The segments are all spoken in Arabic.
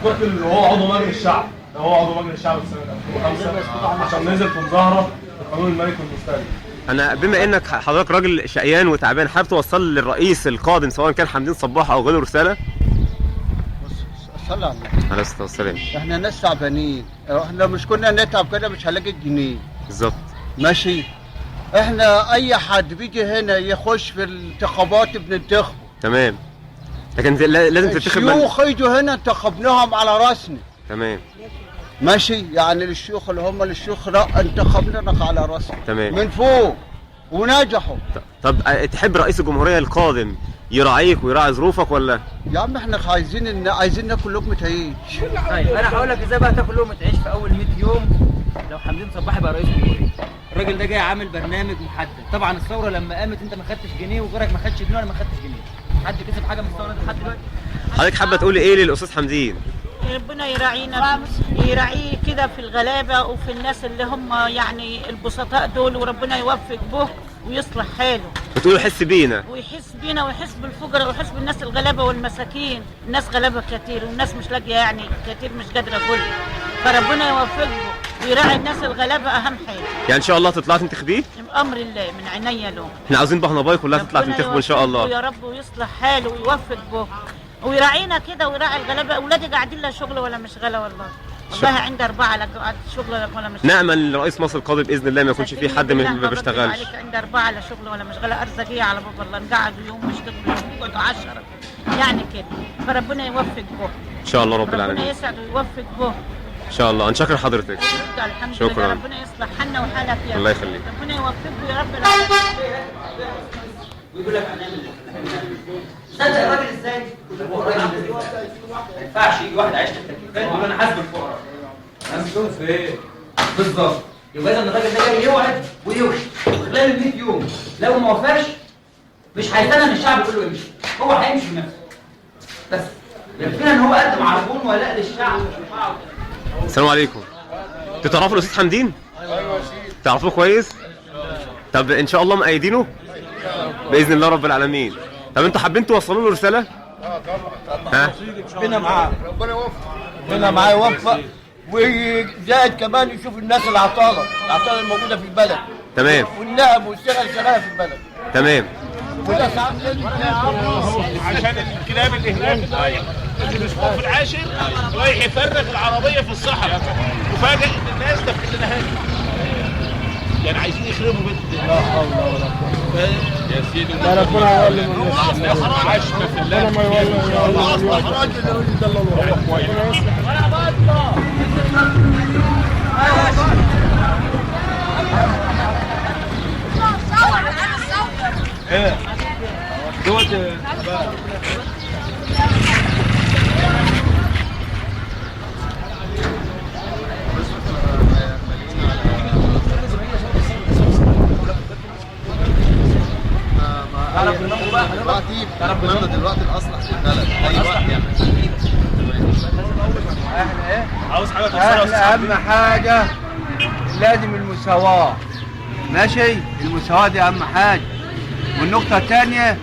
كنت اللي هو عضو مجلس الشعب، هو عضو مجلس الشعب في سنه 2005 عشان نزل في مظاهره القانون الملكي والمستقل. انا بما انك حضرتك راجل شقيان وتعبان، حابب توصل للرئيس القادم سواء كان حمدين صباح او غيره رساله؟ صلى على النبي عليه الصلاه والسلام. احنا ناس تعبانين، احنا مش كنا نتعب كده مش هنلاقي الجنيه. بالظبط. ماشي. احنا اي حد بيجي هنا يخش في الانتخابات بننتخبه. تمام. لكن لازم تنتخب الشيوخ يجوا هنا انتخبناهم على راسنا. تمام. ماشي. يعني الشيوخ اللي هم الشيوخ انتخبناك على راسنا. تمام. من فوق ونجحوا. طب تحب رئيس الجمهوريه القادم يراعيك ويراعي ظروفك ولا؟ يا عم احنا عايزين ناكل لقمه عيش. طيب انا هقول لك ازاي بقى تاكل لقمه عيش في اول 100 يوم لو حمدين صباحي بقى رئيس جمهوريه. الراجل ده جاي عامل برنامج محدد. طبعا الثوره لما قامت انت ما خدتش جنيه وغيرك ما خدش جنيه وانا ما خدتش جنيه. حد كسب حاجه من الثوره دي لحد دلوقتي؟ حضرتك حابه تقولي ايه للاستاذ حمدين؟ ربنا يراعينا، يراعيه كده في الغلابه وفي الناس اللي هم يعني البسطاء دول، وربنا يوفق به ويصلح حاله. بتقولوا حس بينا ويحس بينا ويحس بالفقراء ويحس بالناس الغلابه والمساكين. الناس غلابه كتير والناس مش لاقيه يعني كتير مش قادره كل. فربنا يوفقه ويراعي الناس الغلابه اهم حاجه. يعني ان شاء الله تطلع تنتخبيه؟ بامر الله من عينيا له. احنا عاوزين بحنباي كلها تطلع تنتخبه ان شاء الله. يا رب ويصلح حاله ويوفق به ويراعينا كده ويراعي الغلابه. اولادي قاعدين لا شغل ولا مش غلا والله. والله عندي 4 لا شغل ولا مش. نأمل رئيس مصر القادم باذن الله ما يكونش فيه حد من اللي ما بيشتغلش. عندي 4 لا شغل ولا مش غلا. ارزاقيه على باب الله. نقعد يوم مشتغل يوم يقعدوا 10 يعني كده. فربنا يوفق به ان شاء الله رب العالمين. ربنا يسعد ويوفق به ان شاء الله. نشكر حضرتك. الحمد شكرا. لله. ربنا يصلح حالنا وحالك يا الله يخليك. ربنا يوفقه يا رب العالمين. ويقول لك هنعمل صدق الراجل ازاي؟ هو الراجل ما ينفعش يجي واحد عايش في التكييفات ويقول انا حاسب الفقراء. هنشوف في ايه؟ بالظبط. يبقى اذا الراجل ده جاي يوعد ويوشي خلال ال 100 يوم. لو ما وفاش مش هيستنى ان الشعب يقول له امشي، هو هيمشي بنفسه. بس يكفينا ان هو قدم عربون ولاء للشعب. السلام عليكم. انتوا تعرفوا الاستاذ حمدين؟ ايوه يا سيدي. تعرفوه كويس؟ طب ان شاء الله مأيدينه؟ باذن الله رب العالمين. طب انتوا حابين توصلوا له رساله؟ ها؟ ربنا معاه. ربنا يوفق. ربنا معاه يوفق وزائد كمان يشوف الناس العطاله الموجوده في البلد. تمام. والنعم والشغل شغاله في البلد. تمام. والاسعار عشان الكلاب اللي هناك اللي بيسموه في العاشر رايح يفرغ العربيه في الصحراء وفاجئ ان الناس دفعت لنا هاجر. يعني عايزين يخربوا بيت. لا حول ولا قوه يا سيدي. لا ربنا يولي من الناس. عشنا في الله. ربنا ما يولي. اخراج اللي يدللوه هو كويس. انا بطلع. ايه دوت دلوقتي الاصلح في البلد اي وقت يعني. عاوز حاجه احنا اهم حاجه لازم المساواه. ماشي. المساواه دي اهم حاجه. والنقطه الثانيه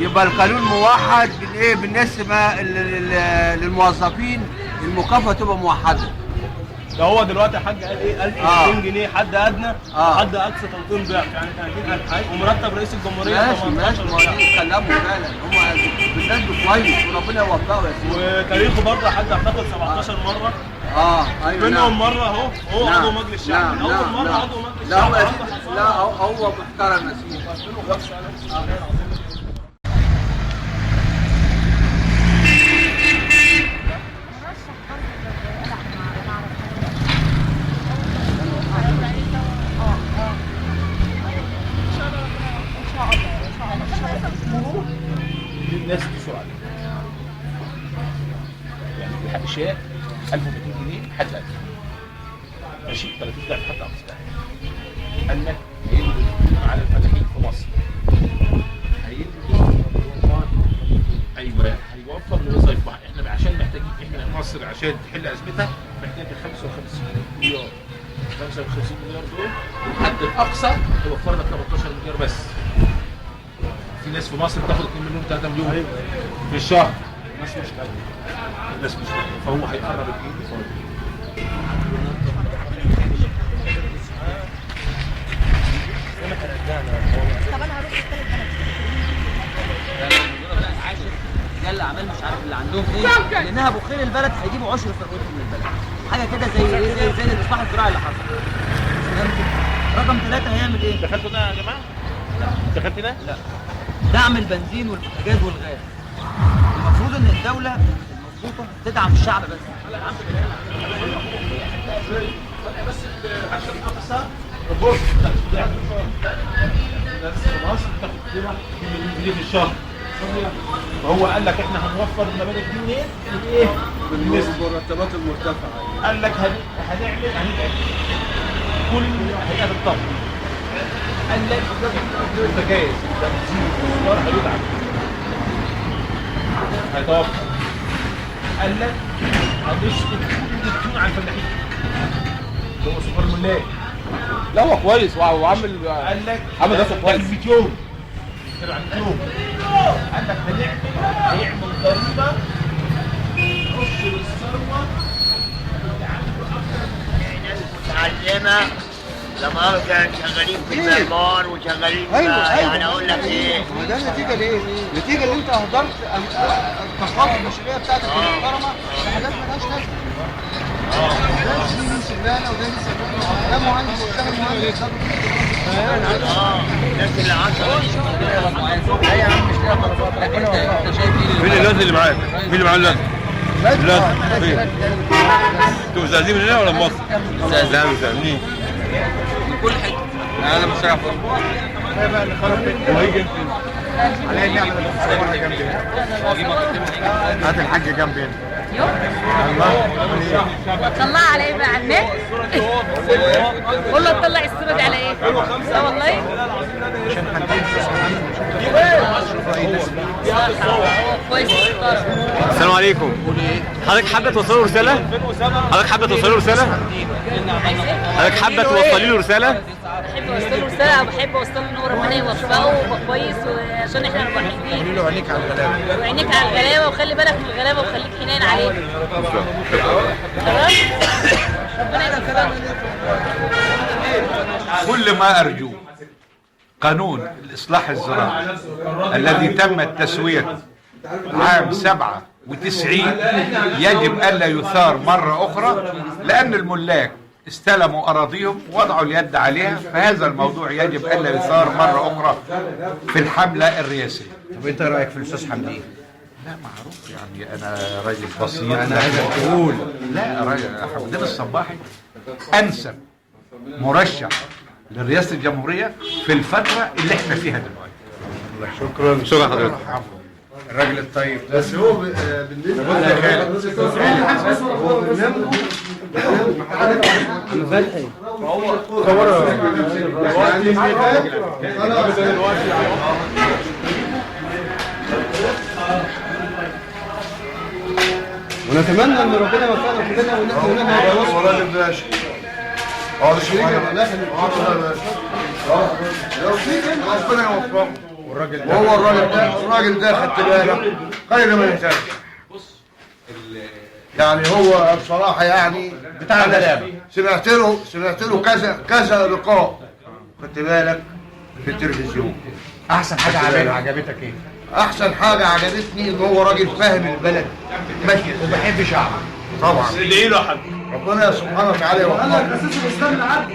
يبقى القانون موحد بالايه بالنسبه للموظفين. المكافاه تبقى موحده. ده هو دلوقتي يا حاج قال ايه؟ 1200 جنيه حد ادنى حد اقصى تنظيم ضعف يعني 30000 ومرتب رئيس الجمهوريه 18 ماشي. بيتكلموا فعلا هم بالنسبه كويس وربنا يوفقه يا سيدي. وتاريخه برضه يا حاج اعتقد 17 مره. ايوه. منهم مره اهو هو عضو مجلس الشعب. من اول مره عضو مجلس الشعب. لا هو محترم يا سيدي. الناس تسوق عليه. يعني الحق شيء 1200 جنيه حد ادنى. ماشي 30 ضعف حتى اقصى. قال لك هينزل على الفلاحين في مصر. هينزل ايوه هيوفر لوظائف. احنا عشان محتاجين احنا مصر عشان تحل ازمتها محتاجه 55 مليار. 55 مليار دول والحد الاقصى هيوفر لك 13 مليار بس. في ناس في مصر بتاخد 2 مليون 3 مليون في الشهر. الناس مش لاقيه فهو هيقرب الايد يصلي. طب انا هروح الثالث رجال الاعمال مش عارف اللي عندهم ايه، لانها بخير البلد هيجيبوا عشر ثروتهم من البلد، حاجه كده زي ايه، زي الاصلاح الزراعي اللي حصل. رقم 3 هيعمل ايه؟ دخلتوا ده يا جماعه؟ دخلت ده؟ لا، دعم البنزين والبوتاجاز والغاز. المفروض ان الدوله المظبوطه تدعم الشعب بس. عشان اقصى بص خلاص تاخد كده 2 مليون في الشهر. فهو قال لك احنا هنوفر المبالغ دي منين؟ من ايه؟ من المرتبات المرتفعه. قال لك هنعمل كل هيئات الطاقه. قال لك البوتاجاز البنزين والسولار هيدعم هيتوفر. قال لك هنشتري كل الديون على الفلاحين اللي هو سوبر ملاك. لا هو كويس وعامل قال لك عامل ده كويس. 100 يوم كده عن يوم. قال لك هيعمل ضريبه تخش للثروه اللي عنده اكتر متعلمة لما كانوا شغالين في المعمار وشغالين يعني اقول لك ايه؟ ما ده النتيجه ليه؟ النتيجه اللي انت اهدرت الطاقات البشريه بتاعتك المحترمه بحاجات مالهاش لازمه. ده دي شغلانه وده دي شغلانه، ده مهندس وده مهندس. الناس اللي عاشوا لا يا عم مش كده خلاص. لا انت شايف ايه؟ مين اللازم اللي معاك؟ مين اللي معاه اللازم؟ لازم فين؟ انتوا مزازين من هنا ولا من مصر؟ لا مزازين من كل حته. انا مش عارف وهيجي هات الحاج جنبي طلع على ايه بقى على النت؟ قول له تطلع الصوره دي على ايه؟ لا والله كويس. السلام عليكم. حضرتك حابه توصلي له رساله؟ حضرتك حابه توصلي له رساله؟ حضرتك حابه توصلي له رساله؟ بحب اوصل له رساله، بحب اوصل له ان هو ربنا يوفقه ويبقى كويس وعشان احنا نبقى حلوين. قولي له عينيك على الغلابه، وعينيك على الغلابه وخلي بالك من الغلابه وخليك حنين عليهم. تمام؟ ربنا يوفقك. كل ما أرجو قانون الإصلاح الزراعي الذي تمت تسويته عام 97 يجب ألا يثار مرة أخرى، لأن الملاك استلموا أراضيهم ووضعوا اليد عليها، فهذا الموضوع يجب ألا يثار مرة أخرى في الحملة الرئاسية. طب انت رايك في الاستاذ حمدين؟ لا معروف يعني أنا راجل بسيط. انا عايزك تقول. لا راجل حمدين الصباحي أنسب مرشح لرئاسة الجمهورية في الفترة اللي احنا فيها دلوقتي. شكرا حضرتك. الراجل الطيب بس هو بالنسبه ونتمنى ان ربنا يوفقنا كلنا ونحن هو راجل باشا. ده شريك ربنا يوفقه. وهو الراجل ده خدت بالك خير من يهتم. يعني هو بصراحه يعني بتاع الغلابه. سمعت له كذا لقاء خدت بالك في التلفزيون. احسن حاجه عجبتك ايه؟ احسن حاجه عجبتني ان هو راجل فاهم البلد ماشي وبحب شعبه طبعا. ادعي له يا حاج. ربنا سبحانه وتعالى يوفقه. اساس الاسلام العدل.